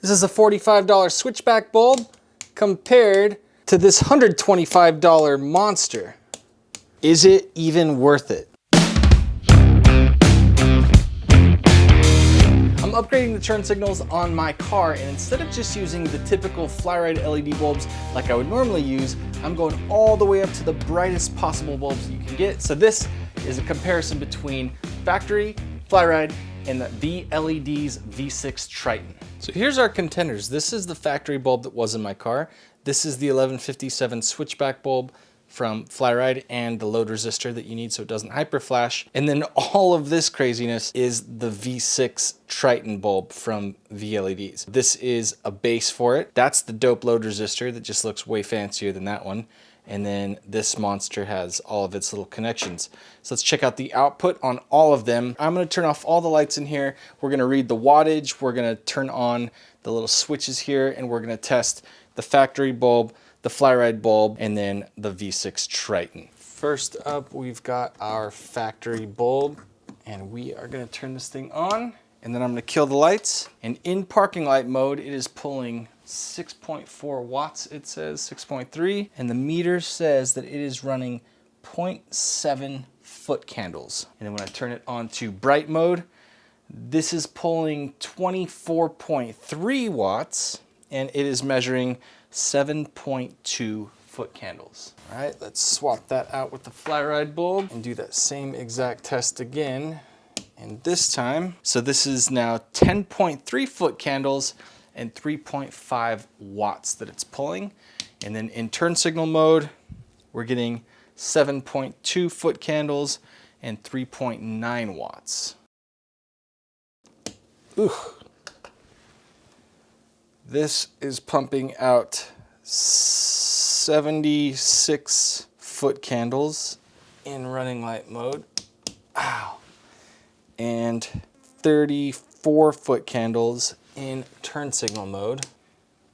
This is a $45 switchback bulb compared to this $125 monster. Is it even worth it? I'm upgrading the turn signals on my car, and instead of just using the typical FlyRyde LED bulbs like I would normally use, I'm going all the way up to the brightest possible bulbs you can get. So this is a comparison between factory FlyRyde and the VLED's V6 Triton. So here's our contenders. This is the factory bulb that was in my car. This is the 1157 switchback bulb from FlyRyde and the load resistor that you need so it doesn't hyper flash. And then all of this craziness is the V6 Triton bulb from VLEDs. This is a base for it. That's the dope load resistor that just looks way fancier than that one. And then this monster has all of its little connections. So let's check out the output on all of them. I'm gonna turn off all the lights in here. We're gonna read the wattage. We're gonna turn on the little switches here, and we're gonna test the factory bulb, the FlyRyde bulb, and then the V6 Triton. First up, we've got our factory bulb, and we are gonna turn this thing on, and then I'm gonna kill the lights. And in parking light mode, it is pulling 6.4 watts, it says 6.3, and the meter says that it is running 0.7 foot candles. And then when I turn it on to bright mode, this is pulling 24.3 watts, and it is measuring 7.2 foot candles. All right, let's swap that out with the FlyRyde bulb and do that same exact test again. And this time, so this is now 10.3 foot candles and 3.5 watts that it's pulling. And then in turn signal mode, we're getting 7.2 foot candles and 3.9 watts. Ooh. This is pumping out 76 foot candles in running light mode. Ow. And 34 foot candles in turn signal mode.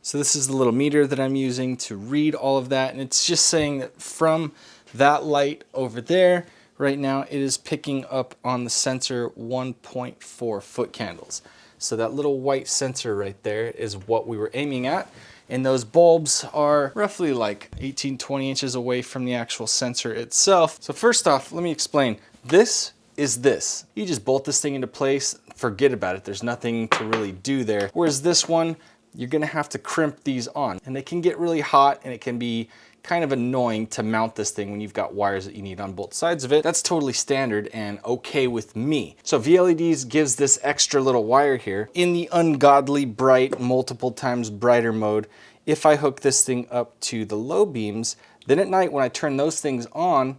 So this is the little meter that I'm using to read all of that, and it's just saying that from that light over there, right now it is picking up on the sensor 1.4 foot candles. So that little white sensor right there is what we were aiming at, and those bulbs are roughly like 18-20 inches away from the actual sensor itself. So first off, let me explain. This is this. You just bolt this thing into place, forget about it. There's nothing to really do there. Whereas this one, you're gonna have to crimp these on, and they can get really hot, and it can be kind of annoying to mount this thing when you've got wires that you need on both sides of it. That's totally standard and okay with me. So VLEDs gives this extra little wire here in the ungodly bright, multiple times brighter mode. If I hook this thing up to the low beams, then at night when I turn those things on,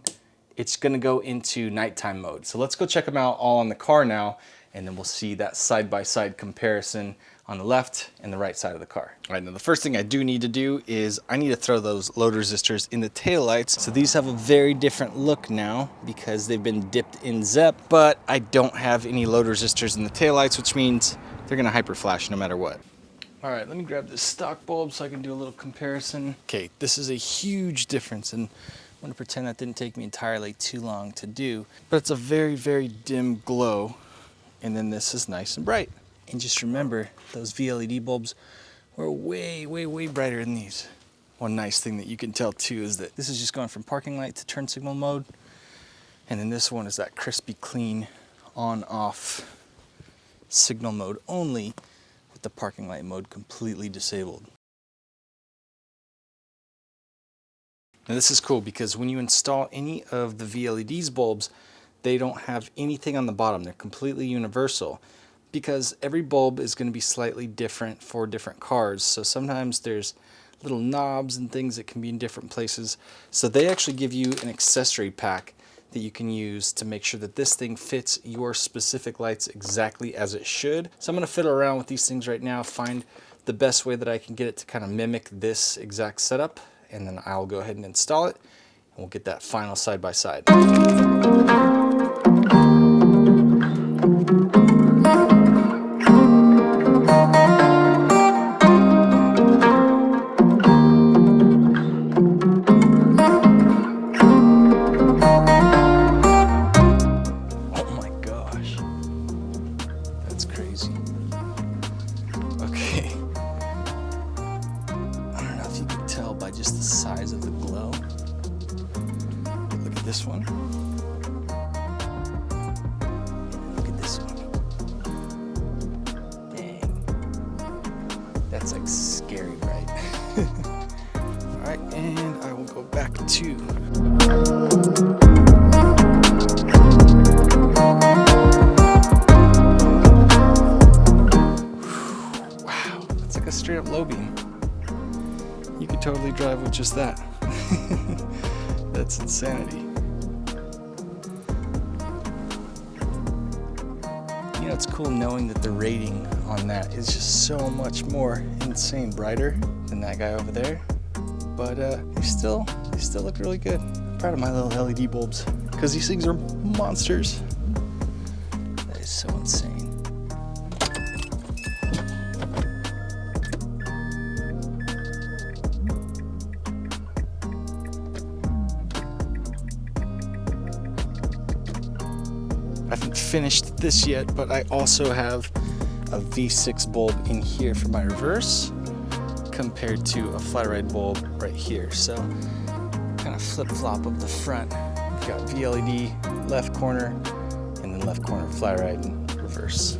it's gonna go into nighttime mode. So let's go check them out all on the car now, and then we'll see that side-by-side comparison on the left and the right side of the car. All right, now the first thing I do need to do is I need to throw those load resistors in the taillights. So these have a very different look now because they've been dipped in ZEP, but I don't have any load resistors in the taillights, which means they're gonna hyper flash no matter what. All right, let me grab this stock bulb so I can do a little comparison. Okay, this is a huge difference, and I'm gonna pretend that didn't take me entirely too long to do, but it's a very, very dim glow, and then this is nice and bright. And just remember, those VLED bulbs were way, way, way brighter than these. One nice thing that you can tell too is that this is just going from parking light to turn signal mode, and then this one is that crispy clean on-off signal mode only, with the parking light mode completely disabled. Now this is cool because when you install any of the VLED's bulbs, they don't have anything on the bottom. They're completely universal because every bulb is going to be slightly different for different cars. So sometimes there's little knobs and things that can be in different places. So they actually give you an accessory pack that you can use to make sure that this thing fits your specific lights exactly as it should. So I'm going to fiddle around with these things right now, find the best way that I can get it to kind of mimic this exact setup, and then I'll go ahead and install it, and we'll get that final side by side. just the size of the glow. Look at this one. Look at this one. Dang. That's like scary bright. All right, and I will go back to wow, that's like a straight up low beam. You could totally drive with just that. That's insanity. You know, it's cool knowing that the rating on that is just so much more insane brighter than that guy over there. But they still look really good. I'm proud of my little LED bulbs because these things are monsters. That is so insane. I haven't finished this yet, but I also have a V6 bulb in here for my reverse compared to a FlyRyde bulb right here. So kind of flip-flop of the front. We've got VLED left corner and then left corner FlyRyde in reverse.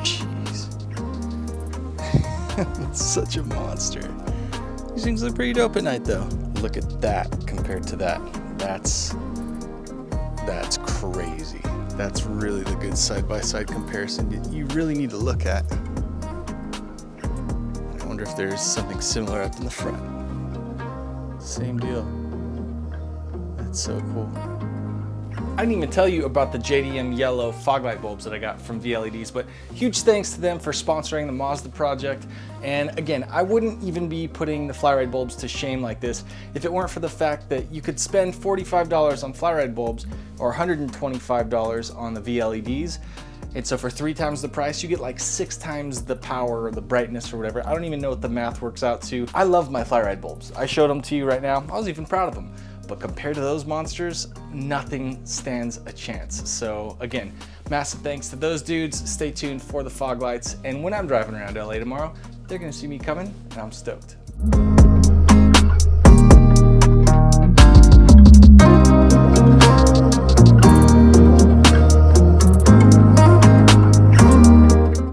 Jeez. It's such a monster. These things look pretty dope at night though. Look at that compared to that. That's crazy. That's really the good side-by-side comparison you really need to look at. I wonder if there's something similar up in the front. Same deal. That's so cool. I didn't even tell you about the JDM yellow fog light bulbs that I got from VLEDs, but huge thanks to them for sponsoring the Mazda project. And again, I wouldn't even be putting the FlyRyde bulbs to shame like this if it weren't for the fact that you could spend $45 on FlyRyde bulbs or $125 on the VLEDs. And so for 3 times the price, you get like 6 times the power or the brightness or whatever. I don't even know what the math works out to. I love my FlyRyde bulbs. I showed them to you right now. I was even proud of them. But compared to those monsters, nothing stands a chance. So again, massive thanks to those dudes. Stay tuned for the fog lights. And when I'm driving around LA tomorrow, they're gonna see me coming and I'm stoked.